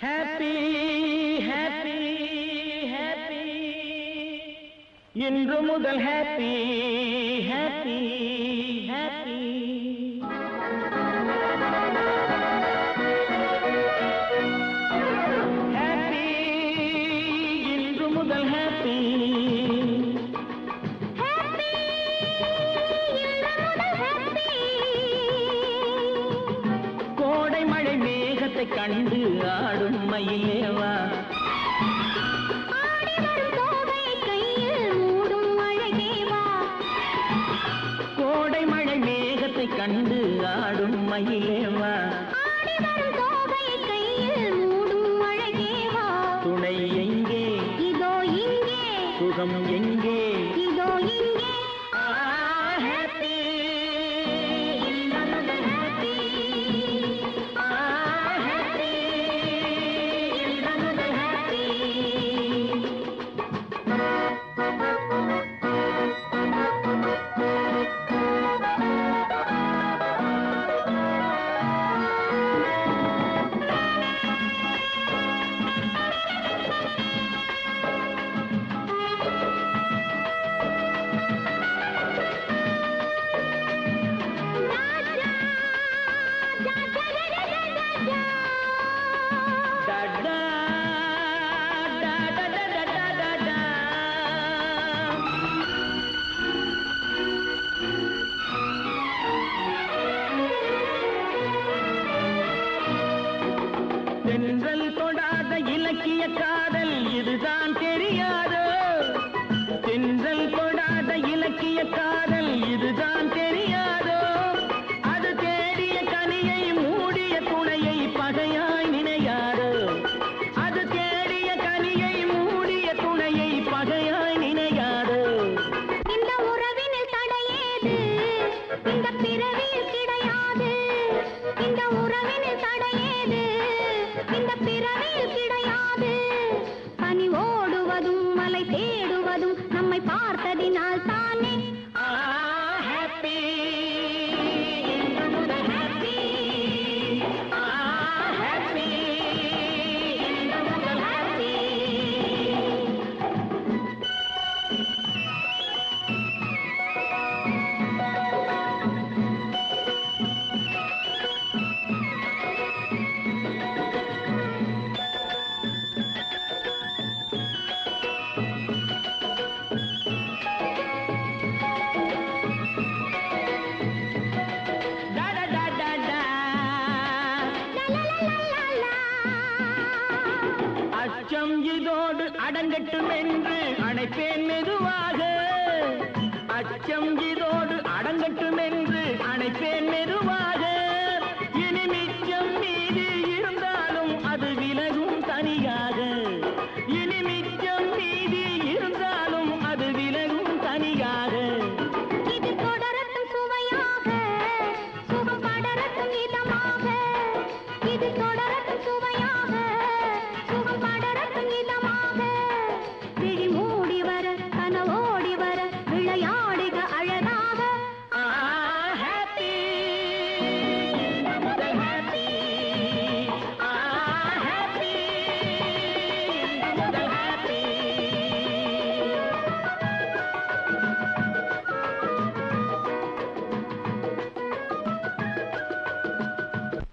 happy happy happy இன்று முதல் happy happy happy happy இன்று முதல் ஹாப்பி கோடை மழை மேகத்தை கண்டு ஆடும் மயிலேவா கோடை மழை மேகத்தை கண்டு ஆடும் மயிலேவா துணை எங்கே இதோ இங்கே சுகம் எங்கே இதோ இங்கே ஹாப்பி தென்றல் தொடாத இலக்கிய காதல் இதுதான் தெரியாதோ தென்றல் தொடாத இலக்கிய காதல் இதுதான் தெரியாதோ அது தேடிய கனியை மூடிய துணையை பகையாய் நினையாதோ அது தேடிய கனியை மூடிய துணையை பகையாய் நினையாதோ இந்த உறவினில் தடையேது இந்த பிறவியில் கிடையாது இந்த உறவினில் தடையேது இந்த பிறவியில் கிடையாது பனி ஓடுவதும் மலை தேடுவதும் நம்மை பார்த்ததினால் தானே ஹாப்பி இன்று முதல் ஹாப்பி ஹாப்பி இன்று முதல் ஹாப்பி அச்சம் இதோடு அடங்கட்டும் என்று அணைப்பேன் மெதுவாக அச்சம் இதோடு அடங்கட்டும் என்று அணைப்பேன் மெதுவாக இனி மிச்சம் மீதி இருந்தாலும் அது விலகும் தனியாக இனி மிச்சம் மீதி இருந்தாலும் அது விலகும் தனியாக இது தொடரட்டும் சுவையாக சுகம் படரட்டும் இதமாக இது தொடர